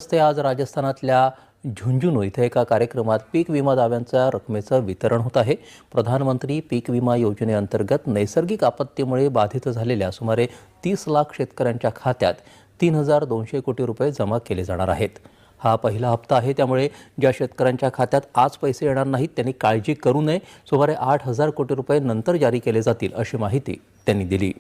हस्ते आज राजस्थानातल्या झुंझुनू इथे एका कार्यक्रमात पीक विमा दाव्यांच्या रकमेचं वितरण होत आहे। प्रधानमंत्री पीक विमा योजनेअंतर्गत नैसर्गिक आपत्तीमुळे बाधित झालेल्या सुमारे 30 लाख शेतकऱ्यांच्या खात्यात 3200 कोटी रुपये जमा केले जाणार आहेत। हा पहिला हप्ता आहे, त्यामुळे ज्या शेतकऱ्यांच्या खात्यात आज पैसे येणार नाहीत त्यांनी काळजी करू नये। सुमारे 8000 कोटी रुपये नंतर जारी केले जातील अशी माहिती त्यांनी दिली।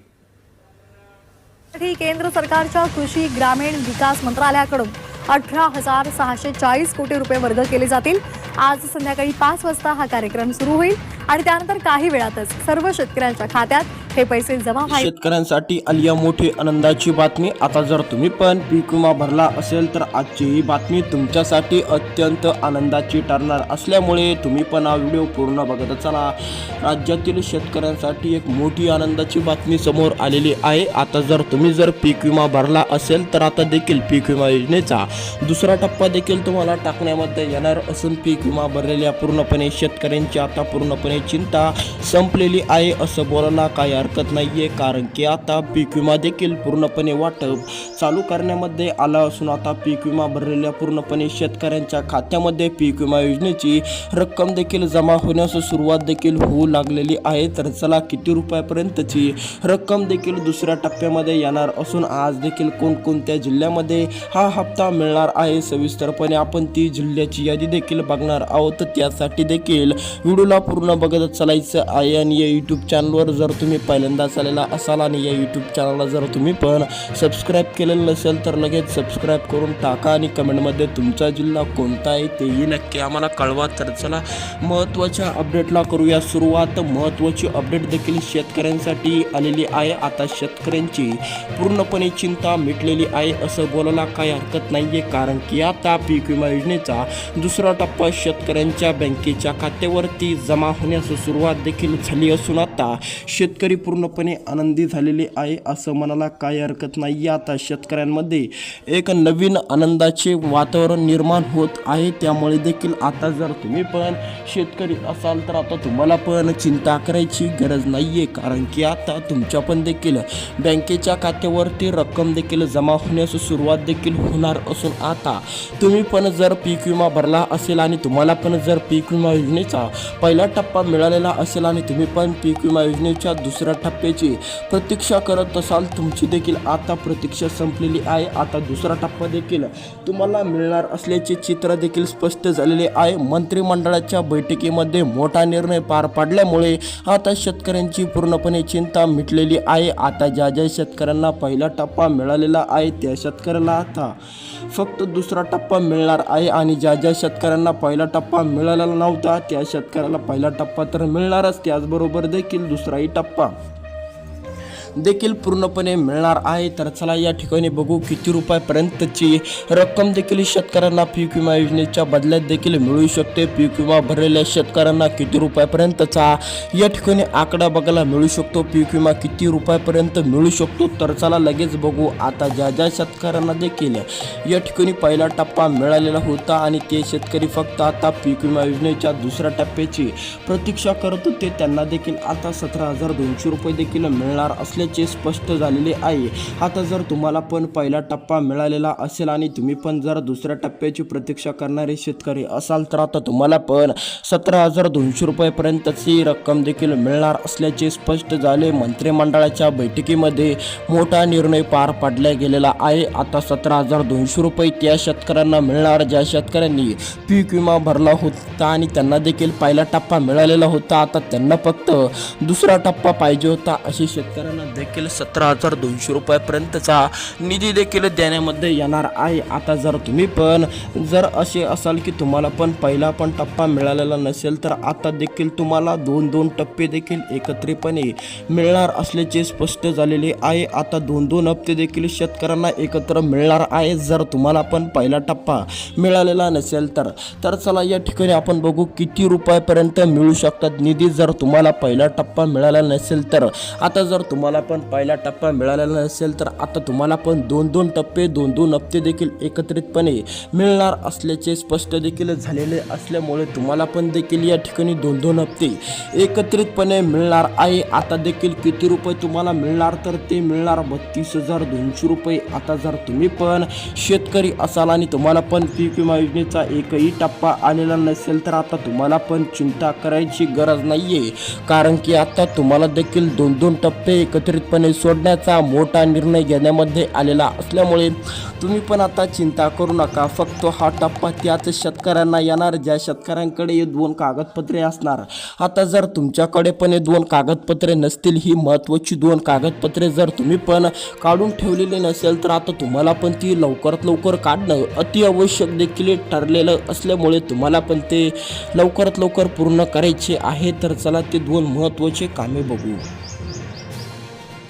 केंद्र सरकारच्या कृषी ग्रामीण विकास मंत्रालयाकडून 18,640 कोटी रुपये वर्ग केले जातील। आज संध्याकाळी 5 वाजता हा कार्यक्रम सुरू होईल आणि त्यानंतर काही वेळातच सर्व शेतकऱ्यांच्या खात्यात हे पैसे जमा होईल। शेतकऱ्यांसाठी आली मोठी आनंदाची बातमी। आता जर तुम्ही पण पीक विमा भरला असेल तर आजची ही बातमी तुमच्यासाठी अत्यंत आनंदाची ठरणार असल्यामुळे तुम्ही पण हा व्हिडिओ पूर्ण बघत चला। राज्यातील शेतकऱ्यांसाठी एक मोठी आनंदाची बातमी समोर आलेली आहे। आता जर तुम्ही पीक विमा भरला असेल तर आता देखील पीक विमा योजनेचा दुसरा टप्पा देखील तुम्हाला टाकण्यामध्ये येणार असून पीक विमा भरलेल्या पूर्णपणे शेतकऱ्यांची आता पूर्णपणे चिंता संपलेली आहे असं बोलायला काही हरकत नाहीये, कारण की आता पीक विमा देखील पूर्णपणे वाटप चालू करण्यामध्ये आला असून आता पीक विमा भरलेल्या पूर्णपणे शेतकऱ्यांच्या खात्यामध्ये पीक विमा योजनेची रक्कम देखील जमा होण्यास सुरुवात देखील होऊ लागलेली आहे। तर चला किती रुपयापर्यंतची रक्कम देखील दुसऱ्या टप्प्यामध्ये येणार असून आज देखील कोणकोणत्या जिल्ह्यामध्ये हा हप्ता मिळणार आहे सविस्तरपणे आपण ती जिल्ह्याची यादी देखील बघणार आहोत। त्यासाठी देखील व्हिडिओला पूर्ण बघत चालायचं आहे आणि या यूट्यूब चॅनलवर जर तुम्ही पहिल्यांदा आलेला असाल आणि या यूट्यूब चॅनलला जर तुम्ही पण सबस्क्राईब केलेलं नसेल तर लगेच सबस्क्राईब करून टाका आणि कमेंटमध्ये तुमचा जिल्हा कोणता आहे तेही नक्की आम्हाला कळवा। तर चला महत्त्वाच्या अपडेटला करूया सुरुवात। महत्त्वाची अपडेट देखील शेतकऱ्यांसाठी आलेली आहे। आता शेतकऱ्यांची पूर्णपणे चिंता मिटलेली आहे असं बोलायला काही हरकत नाहीये, कारण की आता पीक विमा योजनेचा दुसरा टप्पा शेतकऱ्यांच्या बँकेच्या खात्यावरती जमा होण्यास सुरुवात देखील झाली असून आता शेतकरी पूर्णपणे आनंदी झालेले आहे असं म्हणायला काही हरकत नाही। आता शेतकऱ्यांमध्ये एक नवीन आनंदाचे वातावरण निर्माण होत आहे। त्यामुळे देखील आता जर तुम्ही पण शेतकरी असाल तर आता तुम्हाला पण चिंता करायची गरज नाहीये, कारण की आता तुमच्या पण देखील बँकेच्या खात्यावरती रक्कम देखील जमा होण्यास सुरुवात देखील होणार असून आता तुम्ही पण जर पीक विमा भरला असेल आणि तुम्हाला पण जर पीक विमा योजनेचा पहिला टप्पा मिळालेला असेल आणि तुम्ही पण पीक विमा योजनेच्या दुसऱ्या टप्प्याची प्रतीक्षा करत असाल, तुमची देखील आता प्रतीक्षा संपलेली आहे। आता दुसरा टप्पा देखील तुम्हाला मिळणार असल्याचे चित्र देखील स्पष्ट झालेले आहे। मंत्रिमंडळाच्या बैठकीमध्ये मोठा निर्णय पार पडल्यामुळे आता शेतकऱ्यांची पूर्णपणे चिंता मिटलेली आहे। आता ज्या शेतकऱ्यांना पहिला टप्पा मिळालेला आहे त्या शेतकऱ्याला आता फक्त दुसरा टप्पा मिळणार आहे आणि ज्या शेतकऱ्यांना पहिला टप्पा मिळालेला नव्हता त्या शेतकऱ्याला पहिला टप्पा तर मिळणारच, त्याचबरोबर देखील दुसराही टप्पा देखील पूर्णपणे मिळणार आहे। तर चला या ठिकाणी बघू किती रुपयापर्यंतची रक्कम देखील शेतकऱ्यांना पीक विमा योजनेच्या बदल्यात देखील मिळू शकते। पीक विमा भरलेल्या शेतकऱ्यांना किती रुपयापर्यंतचा या ठिकाणी आकडा बघायला मिळू शकतो, पीक विमा किती रुपयापर्यंत मिळू शकतो। तर चला लगेच बघू। आता ज्या शेतकऱ्यांना देखील या ठिकाणी पहिला टप्पा मिळालेला होता आणि ते शेतकरी फक्त आता पीक विमा योजनेच्या दुसऱ्या टप्प्याची प्रतीक्षा करत होते, त्यांना देखील आता 17,200 रुपये देखील मिळणार असल्याचे स्पष्ट झालेले आहे। आता जर तुम्हाला पण पहिला टप्पा मिळालेला असेल आणि तुम्ही पण जर दुसऱ्या टप्प्याची प्रतीक्षा करणारे शेतकरी असाल तर आता तुम्हाला पण 17,200 रुपयापर्यंतची रक्कम देखील मिळणार असल्याचे स्पष्ट झाले। मंत्रिमंडळाच्या बैठकीमध्ये मोठा निर्णय पार पाडला गेलेला आहे। आता 17,200 रुपये त्या शेतकऱ्यांना मिळणार ज्या शेतकऱ्यांनी पीक विमा भरला होता आणि त्यांना देखील पहिला टप्पा मिळालेला होता। आता त्यांना फक्त दुसरा टप्पा पाहिजे होता असे शेतकऱ्यांना देखील 17,200 रुपयापर्यंतचा निधी देखील देण्यामध्ये येणार आहे। आता जर तुम्ही पण जर असे असाल की तुम्हाला पण पहिला पण टप्पा मिळालेला नसेल तर आता देखील तुम्हाला दोन टप्पे देखील एकत्रितपणे मिळणार असल्याचे स्पष्ट झालेले आहे। आता दोन हप्ते देखील शेतकऱ्यांना एकत्र मिळणार आहे जर तुम्हाला पण पहिला टप्पा मिळालेला नसेल तर चला या ठिकाणी आपण बघू किती रुपयापर्यंत मिळू शकतात निधी जर तुम्हाला पहिला टप्पा मिळाला नसेल तर। आता जर तुम्हाला तुम्हाला पण पहिला टप्पा मिळालेला नसेल तर आता तुम्हाला पण दोन टप्पे दोन हप्ते देखील एकत्रितपणे मिळणार असल्याचे स्पष्ट देखील झालेले असल्यामुळे तुम्हाला पण देखील या ठिकाणी दोन हप्ते एकत्रितपणे मिळणार आहे. आता देखील किती रुपये तुम्हाला मिळणार तर ते मिळणार 32,200 रुपये. आता जर तुम्ही पण शेतकरी असाल आणि तुम्हाला पण पीक विमा योजनेचा एकही टप्पा आलेला नसेल तर आता तुम्हाला पण चिंता करायची गरज नाहीये, कारण की आता तुम्हाला देखील दोन टप्पे एकत्रितपणे सोडण्याचा मोठा निर्णय घेण्यामध्ये आलेला असल्यामुळे तुम्ही पण आता चिंता करू नका. फक्त हा टप्पा त्याच शेतकऱ्यांना येणार ज्या शेतकऱ्यांकडे हे 2 कागदपत्रे असणार. आता जर तुमच्याकडे पण हे 2 कागदपत्रे नसतील, ही महत्त्वाची 2 कागदपत्रे जर तुम्ही पण काढून ठेवलेली नसेल तर आता तुम्हाला पण ती लवकरात लवकर काढणं अति आवश्यक देखील ठरलेलं असल्यामुळे तुम्हाला पण ते लवकरात लवकर पूर्ण करायचे आहे. तर चला ते 2 महत्त्वाचे कामे बघू.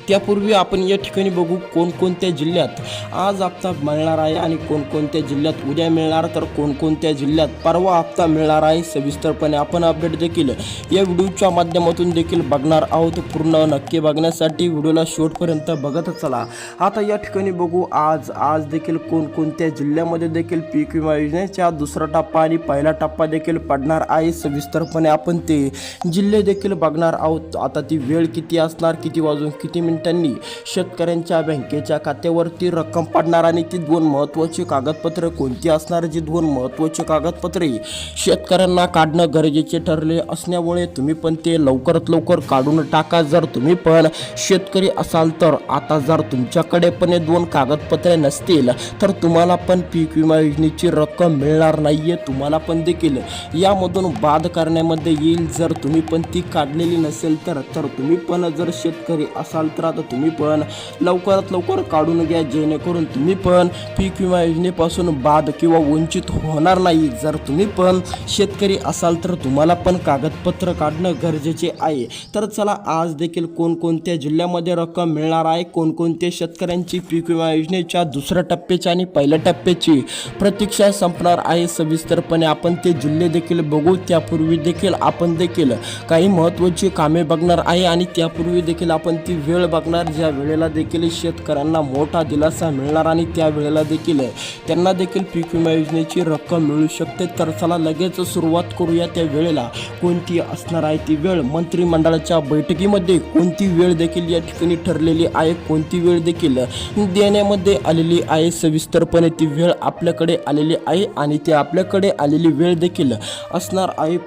त्यापूर्वी आपण या ठिकाणी बघू कोणकोणत्या जिल्ह्यात आज हप्ता मिळणार आहे आणि कोणकोणत्या जिल्ह्यात उद्या मिळणार, तर कोणकोणत्या जिल्ह्यात परवा हप्ता मिळणार आहे. सविस्तरपणे आपण अपडेट देखील या व्हिडिओच्या माध्यमातून देखील बघणार आहोत. पूर्ण नक्की बघण्यासाठी व्हिडिओला शेवटपर्यंत बघत चला. आता या ठिकाणी बघू आज देखील कोणकोणत्या जिल्ह्यामध्ये देखील पीक विमा योजनेचा दुसरा टप्पा आणि पहिला टप्पा देखील पडणार आहे. सविस्तरपणे आपण ते जिल्हे देखील बघणार आहोत. आता ती वेळ किती असणार, किती वाजून किती मिनिटांनी शेतकऱ्यांच्या बँकेच्या खात्यावरती रक्कम पडणार आणि ती 2 महत्त्वाची कागदपत्रे कोणती असणार. जी 2 महत्त्वाची कागदपत्रे शेतकऱ्यांना काढणं गरजेचे ठरले असल्यामुळे तुम्ही पण ते लवकरात लवकर काढून टाका जर तुम्ही पण शेतकरी असाल तर. आता जर तुमच्याकडे पण 2 कागदपत्रे नसतील तर तुम्हाला पण पीक विमा योजनेची रक्कम मिळणार नाहीये. तुम्हाला पण देखील यामधून बाद करण्यामध्ये येईल जर तुम्ही पण ती काढलेली नसेल तर. तुम्ही पण जर शेतकरी असाल तर आता तुम्ही पण लवकरात लवकर काढून घ्या जेणेकरून तुम्ही पण पीक विमा योजनेपासून बाद किंवा वंचित होणार नाही. जर तुम्ही पण शेतकरी असाल तर तुम्हाला पण कागदपत्र काढणं गरजेचे आहे. तर चला आज देखील कोणकोणत्या जिल्ह्यामध्ये रक्कम मिळणार आहे, कोणकोणत्या शेतकऱ्यांची पीक विमा योजनेच्या दुसऱ्या टप्प्याची आणि पहिल्या टप्प्याची प्रतीक्षा संपणार आहे. सविस्तरपणे आपण ते जिल्हे देखील बघू. त्यापूर्वी देखील आपण देखील काही महत्त्वाची कामे बघणार आहे आणि त्यापूर्वी देखील आपण ती वेळ बघणार ज्या वेळेला देखील शेतकऱ्यांना मोठा दिलासा मिळणार आणि त्या वेळेला देखील त्यांना देखील पीक विमा योजनेची रक्कम मिळू शकते. तर चला लगेच सुरुवात करूया. त्या वेळेला कोणती असणार आहे ती वेळ, मंत्रिमंडळाच्या बैठकीमध्ये कोणती वेळ देखील या ठिकाणी ठरलेली आहे, कोणती वेळ देखील देण्यामध्ये आलेली आहे. सविस्तरपणे ती वेळ आपल्याकडे आलेली आहे आणि ती आपल्याकडे आलेली वेळ देखील असणार आहे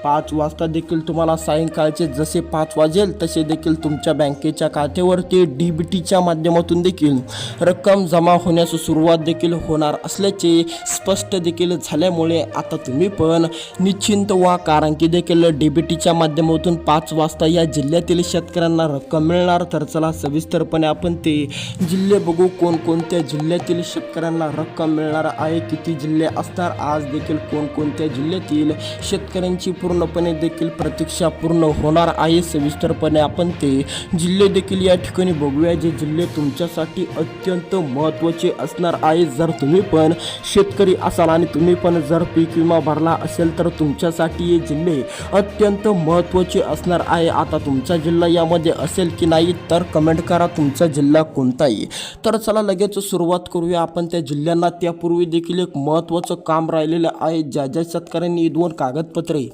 5 वाजता देखील तुम्हाला सायंकाळचे जसे 5 वाजेल तसे देखील तुमच्या बँकेच्या खात्यावरती DBTच्या माध्यमातून देखील रक्कम जमा होण्यास सुरुवात देखील होणार असल्याचे स्पष्ट देखील झाल्यामुळे आता तुम्ही पण निश्चिंत व्हा, कारण की देखील DBTच्या माध्यमातून 5 वाजता या जिल्ह्यातील शेतकऱ्यांना रक्कम मिळणार. तर चला सविस्तरपणे आपण ते जिल्हे बघू. कोणकोणत्या जिल्ह्यातील शेतकऱ्यांना रक्कम मिळणार आहे, किती जिल्हे असणार, आज देखील कोणकोणत्या जिल्ह्यातील शेतकऱ्यांची पूर्णपणे देखील प्रतीक्षा पूर्ण होणार आहे. सविस्तरपणे आपण ते जिल्हे देखील या ठिकाणी बघूया, जे जिल्हे तुमच्यासाठी अत्यंत महत्त्वाचे असणार आहे. जर तुम्ही पण शेतकरी असाल आणि तुम्ही पण जर पीक विमा भरला असेल तर तुमच्यासाठी हे जिल्हे अत्यंत महत्त्वाचे असणार आहे. आता तुमचा जिल्हा यामध्ये असेल की नाही तर कमेंट करा तुमचा जिल्हा कोणता आहे. तर चला लगेच सुरुवात करूया आपण त्या जिल्ह्यांना. त्यापूर्वी देखील एक महत्त्वाचं काम राहिलेलं आहे. ज्या शेतकऱ्यांनी 2 कागदपत्रे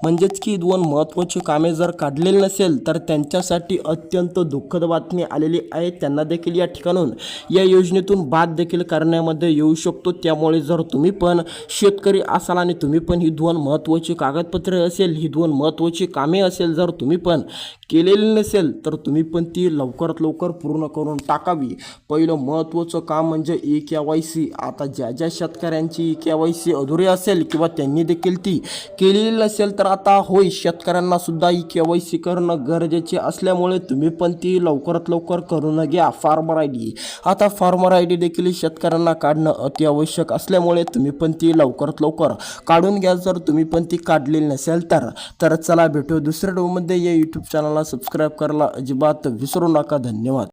म्हणजेच की 2 महत्त्वाची कामे जर काढलेली नसेल तर त्यांच्यासाठी अत्यंत दुःखद बातमी आलेली आहे. त्यांना देखील या ठिकाणून या योजनेतून बाद देखील करण्यामध्ये येऊ शकतो. त्यामुळे जर तुम्ही पण शेतकरी असाल आणि तुम्ही पण ही 2 महत्त्वाची कागदपत्रे असेल, ही 2 महत्त्वाची कामे असेल जर तुम्ही पण केलेली नसेल तर तुम्ही पण ती लवकरात लवकर पूर्ण करून टाकावी. पहिलं महत्त्वाचं काम म्हणजे KYC. आता ज्या शेतकऱ्यांची KYC अधुरी असेल किंवा त्यांनी देखील ती केलेली नसेल तर आता होय शेतकऱ्यांना सुद्धा KYC करणं गरजेचे असल्यामुळे तुम्ही पण ती लवकरात लवकर करून घ्या. फार्मर ID, आता फार्मर ID देखील शेतकऱ्यांना काढणं अति आवश्यक असल्यामुळे तुम्ही पण ती लवकरात लवकर काढून घ्या जर तुम्ही पण ती काढलेली नसेल तर. चला भेटू दुसऱ्या व्हिडिओमध्ये. या यूट्यूब चॅनलला सबस्क्राईब करायला अजिबात विसरू नका. धन्यवाद.